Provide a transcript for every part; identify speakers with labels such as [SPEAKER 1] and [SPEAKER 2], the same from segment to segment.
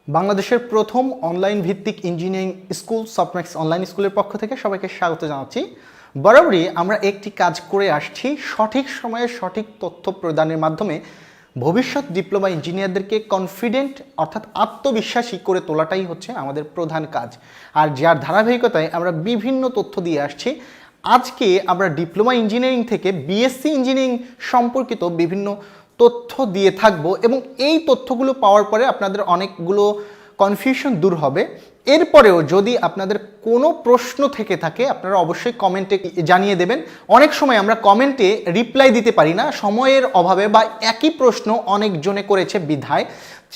[SPEAKER 1] বাংলাদেশের প্রথম অনলাইন ভিত্তিক ইঞ্জিনিয়ারিং স্কুল সফটম্যাক্স অনলাইন স্কুলের পক্ষ থেকে সবাইকে স্বাগত জানাচ্ছি। বরাবরই আমরা একটি কাজ করে আসছি, সঠিক সময়ে সঠিক তথ্য প্রদানের মাধ্যমে ভবিষ্যৎ ডিপ্লোমা ইঞ্জিনিয়ারদেরকে কনফিডেন্ট অর্থাৎ আত্মবিশ্বাসী করে তোলাটাই হচ্ছে আমাদের প্রধান কাজ। আর যার ধারাবাহিকতায় আমরা বিভিন্ন তথ্য দিয়ে আসছি। আজকে আমরা ডিপ্লোমা ইঞ্জিনিয়ারিং থেকে বিএসসি ইঞ্জিনিয়ারিং সম্পর্কিত বিভিন্ন তথ্য দিয়ে থাকবো এবং এই তথ্যগুলো পাওয়ার পরে আপনাদের অনেকগুলো কনফিউশন দূর হবে। এরপরেও যদি আপনাদের কোনো প্রশ্ন থেকে থাকে আপনারা অবশ্যই কমেন্টে জানিয়ে দেবেন। অনেক সময় আমরা কমেন্টে রিপ্লাই দিতে পারি না সময়ের অভাবে, বা একই প্রশ্ন অনেকজনে করেছে বিধায়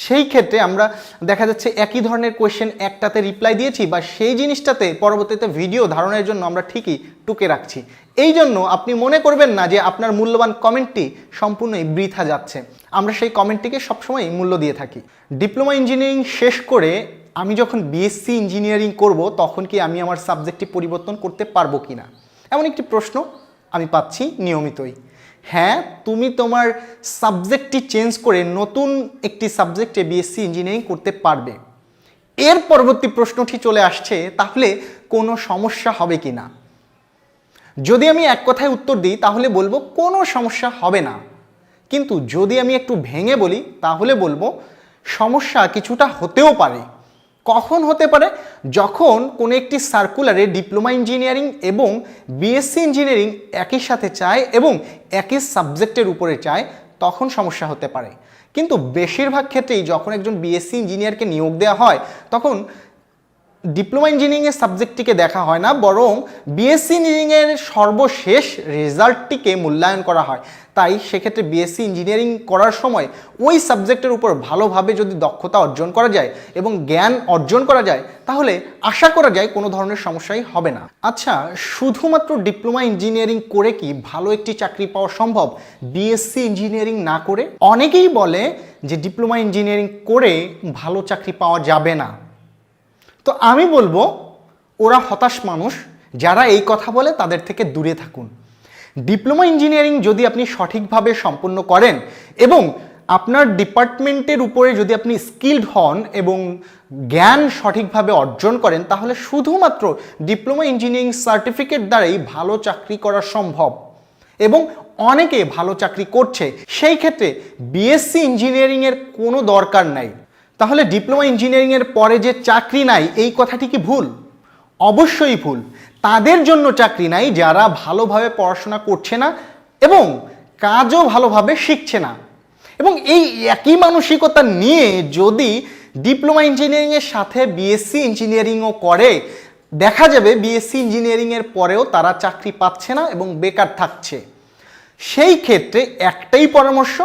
[SPEAKER 1] সেই ক্ষেত্রে আমরা দেখা যাচ্ছে একই ধরনের কোয়েশ্চেন একটাতে রিপ্লাই দিয়েছি বা সেই জিনিসটাতে পরবর্তীতে ভিডিও ধারণের জন্য আমরা ঠিকই টুকে রাখছি। এই জন্য আপনি মনে করবেন না যে আপনার মূল্যবান কমেন্টটি সম্পূর্ণই বৃথা যাচ্ছে। আমরা সেই কমেন্টটিকে সবসময় মূল্য দিয়ে থাকি। ডিপ্লোমা ইঞ্জিনিয়ারিং শেষ করে আমি যখন বিএসসি ইঞ্জিনিয়ারিং করব তখন কি আমি আমার সাবজেক্টটি পরিবর্তন করতে পারবো কি না, এমন একটি প্রশ্ন আমি পাচ্ছি নিয়মিতই। হ্যাঁ, তুমি তোমার সাবজেক্টটি চেঞ্জ করে নতুন একটি সাবজেক্টে বিএসসি ইঞ্জিনিয়ারিং করতে পারবে। এর পরবর্তী প্রশ্নটি চলে আসছে, তাহলে কোনো সমস্যা হবে কি না? যদি আমি এক কথায় উত্তর দিই তাহলে বলবো কোনো সমস্যা হবে না, কিন্তু যদি আমি একটু ভেঙে বলি তাহলে বলবো সমস্যা কিছুটা হতেও পারে। কখন হতে পারে? যখন কোনো একটি সার্কুলারে ডিপ্লোমা ইঞ্জিনিয়ারিং এবং বিএসসি ইঞ্জিনিয়ারিং একই সাথে চায় এবং একই সাবজেক্টের উপরে চায়, তখন সমস্যা হতে পারে। কিন্তু বেশিরভাগ ক্ষেত্রেই যখন একজন বিএসসি ইঞ্জিনিয়ারকে নিয়োগ দেওয়া হয় তখন ডিপ্লোমা ইঞ্জিনিয়ারিংয়ের সাবজেক্টটিকে দেখা হয় না, বরং বিএসসি ইঞ্জিনিয়ারিংয়ের সর্বশেষ রেজাল্টটিকে মূল্যায়ন করা হয়। তাই সেক্ষেত্রে বিএসসি ইঞ্জিনিয়ারিং করার সময় ওই সাবজেক্টের উপর ভালোভাবে যদি দক্ষতা অর্জন করা যায় এবং জ্ঞান অর্জন করা যায় তাহলে আশা করা যায় কোনো ধরনের সমস্যাই হবে না। আচ্ছা, শুধুমাত্র ডিপ্লোমা ইঞ্জিনিয়ারিং করে কি ভালো একটি চাকরি পাওয়া সম্ভব বিএসসি ইঞ্জিনিয়ারিং না করে? অনেকেই বলে যে ডিপ্লোমা ইঞ্জিনিয়ারিং করে ভালো চাকরি পাওয়া যাবে না। তো আমি বলবো ওরা হতাশ মানুষ, যারা এই কথা বলে তাদের থেকে দূরে থাকুন। ডিপ্লোমা ইঞ্জিনিয়ারিং যদি আপনি সঠিকভাবে সম্পন্ন করেন এবং আপনার ডিপার্টমেন্টের উপরে যদি আপনি স্কিলড হন এবং জ্ঞান সঠিকভাবে অর্জন করেন তাহলে শুধুমাত্র ডিপ্লোমা ইঞ্জিনিয়ারিং সার্টিফিকেট দ্বারাই ভালো চাকরি করা সম্ভব এবং অনেকে ভালো চাকরি করছে। সেই ক্ষেত্রে বিএসসি ইঞ্জিনিয়ারিংয়ের কোনো দরকার নাই। তাহলে ডিপ্লোমা ইঞ্জিনিয়ারিংয়ের পরে যে চাকরি নাই এই কথাটি কি ভুল? অবশ্যই ভুল। তাদের জন্য চাকরি নাই যারা ভালোভাবে পড়াশোনা করছে না এবং কাজও ভালোভাবে শিখছে না। এবং এই একই মানসিকতা নিয়ে যদি ডিপ্লোমা ইঞ্জিনিয়ারিংয়ের সাথে বিএসসি ইঞ্জিনিয়ারিংও করে, দেখা যাবে বিএসসি ইঞ্জিনিয়ারিংয়ের পরেও তারা চাকরি পাচ্ছে না এবং বেকার থাকছে। সেই ক্ষেত্রে একটাই পরামর্শ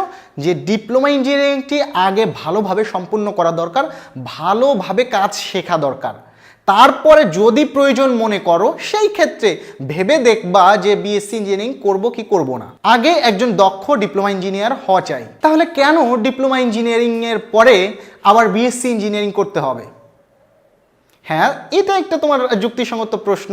[SPEAKER 1] যে ডিপ্লোমা ইঞ্জিনিয়ারিংটি আগে ভালোভাবে সম্পূর্ণ করা দরকার, ভালোভাবে কাজ শেখা দরকার। তারপরে যদি প্রয়োজন মনে করো সেই ক্ষেত্রে ভেবে দেখবা যে বিএসসি ইঞ্জিনিয়ারিং করব কি করব না। আগে একজন দক্ষ ডিপ্লোমা ইঞ্জিনিয়ার হওয়া চাই। তাহলে কেন ডিপ্লোমা ইঞ্জিনিয়ারিং এর পরে আবার বিএসসি ইঞ্জিনিয়ারিং করতে হবে? হ্যাঁ, এটা একটা তোমার যুক্তিসঙ্গত প্রশ্ন।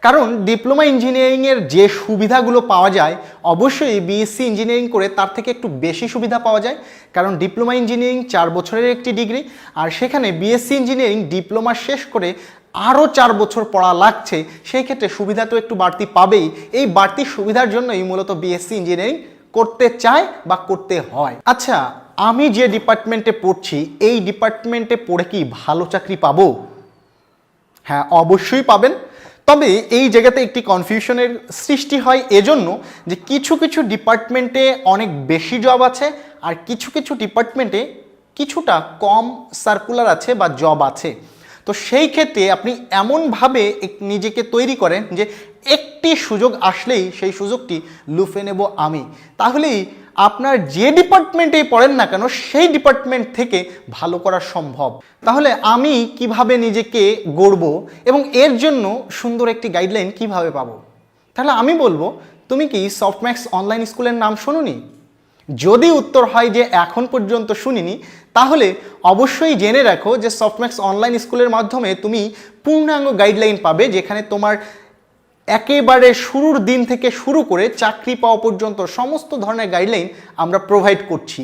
[SPEAKER 1] কারণ ডিপ্লোমা ইঞ্জিনিয়ারিংয়ের যে সুবিধাগুলো পাওয়া যায় অবশ্যই বিএসসি ইঞ্জিনিয়ারিং করে তার থেকে একটু বেশি সুবিধা পাওয়া যায়। কারণ ডিপ্লোমা ইঞ্জিনিয়ারিং 4 বছরের একটি ডিগ্রি, আর সেখানে বিএসসি ইঞ্জিনিয়ারিং ডিপ্লোমা শেষ করে আরও 4 বছর পড়া লাগছে। সেই ক্ষেত্রে সুবিধা তো একটু বাড়তি পাবেই। এই বাড়তি সুবিধার জন্যই মূলত বিএসসি ইঞ্জিনিয়ারিং করতে চায় বা করতে হয়। আচ্ছা, আমি যে ডিপার্টমেন্টে পড়ছি এই ডিপার্টমেন্টে পড়ে কি ভালো চাকরি পাবো? হ্যাঁ, অবশ্যই পাবেন। তবে এই জায়গাতে একটি কনফিউশনের সৃষ্টি হয় এজন্য যে কিছু কিছু ডিপার্টমেন্টে অনেক বেশি জব আছে আর কিছু কিছু ডিপার্টমেন্টে কিছুটা কম সার্কুলার আছে বা জব আছে। তো সেই ক্ষেত্রে আপনি এমনভাবে নিজেকে তৈরি করেন যে একটি সুযোগ আসলেই সেই সুযোগটি লুফে নেব আমি, তাহলেই আপনার যে ডিপার্টমেন্টেই পড়েন না কেন সেই ডিপার্টমেন্ট থেকে ভালো করা সম্ভব। তাহলে আমি কিভাবে নিজেকে গড়ব এবং এর জন্য সুন্দর একটি গাইডলাইন কিভাবে পাবো? তাহলে আমি বলবো, তুমি কি সফটম্যাক্স অনলাইন স্কুলের নাম শোনোনি? যদি উত্তর হয় যে এখন পর্যন্ত শুনিনি, তাহলে অবশ্যই জেনে রাখো যে সফটম্যাক্স অনলাইন স্কুলের মাধ্যমে তুমি পূর্ণাঙ্গ গাইডলাইন পাবে, যেখানে তোমার একেবারে শুরুর দিন থেকে শুরু করে চাকরি পাওয়া পর্যন্ত সমস্ত ধরনের গাইডলাইন আমরা প্রোভাইড করছি।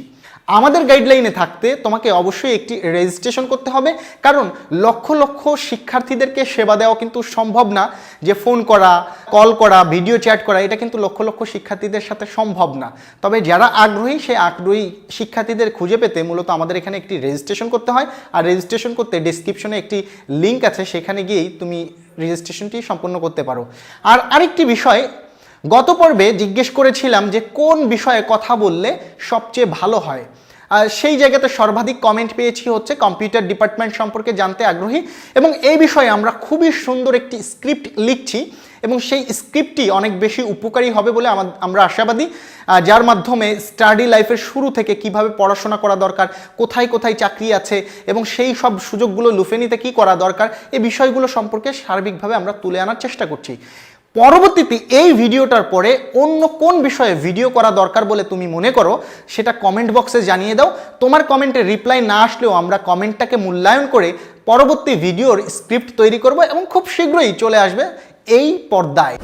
[SPEAKER 1] আমাদের গাইডলাইনে থাকতে তোমাকে অবশ্যই একটি রেজিস্ট্রেশন করতে হবে, কারণ লক্ষ লক্ষ শিক্ষার্থীদেরকে সেবা দেওয়া কিন্তু সম্ভব না। যে ফোন করা, কল করা, ভিডিও চ্যাট করা, এটা কিন্তু লক্ষ লক্ষ শিক্ষার্থীদের সাথে সম্ভব না। তবে যারা আগ্রহী, সেই আগ্রহী শিক্ষার্থীদের খুঁজে পেতে মূলত আমাদের এখানে একটি রেজিস্ট্রেশন করতে হয়। আর রেজিস্ট্রেশন করতে ডেসক্রিপশনে একটি লিঙ্ক আছে, সেখানে গিয়েই তুমি রেজিস্ট্রেশনটি সম্পন্ন করতে পারো। আর আরেকটি বিষয়, গত পর্বে জিজ্ঞেস করেছিলাম যে কোন বিষয়ে কথা বললে সবচেয়ে ভালো হয়। সেই জায়গাতে সর্বাধিক কমেন্ট পেয়েছি হচ্ছে কম্পিউটার ডিপার্টমেন্ট সম্পর্কে জানতে আগ্রহী, এবং এই বিষয়ে আমরা খুবই সুন্দর একটি স্ক্রিপ্ট লিখছি এবং সেই স্ক্রিপ্টটি অনেক বেশি উপকারী হবে বলে আমরা আশাবাদী, যার মাধ্যমে স্টাডি লাইফের শুরু থেকে কিভাবে পড়াশোনা করা দরকার, কোথায় কোথায় চাকরি আছে এবং সেই সব সুযোগগুলো লুফে নিতে কী করা দরকার, এই বিষয়গুলো সম্পর্কে সার্বিকভাবে আমরা তুলে আনার চেষ্টা করছি। পরবর্তীতে এই ভিডিওটার পরে অন্য কোন বিষয়ে ভিডিও করা দরকার বলে তুমি মনে করো, সেটা কমেন্ট বক্সে জানিয়ে দাও। তোমার কমেন্টে রিপ্লাই না আসলেও আমরা কমেন্টটাকে মূল্যায়ন করে পরবর্তী ভিডিওর স্ক্রিপ্ট তৈরি করব এবং খুব শীঘ্রই চলে আসবে এই পর্দায়।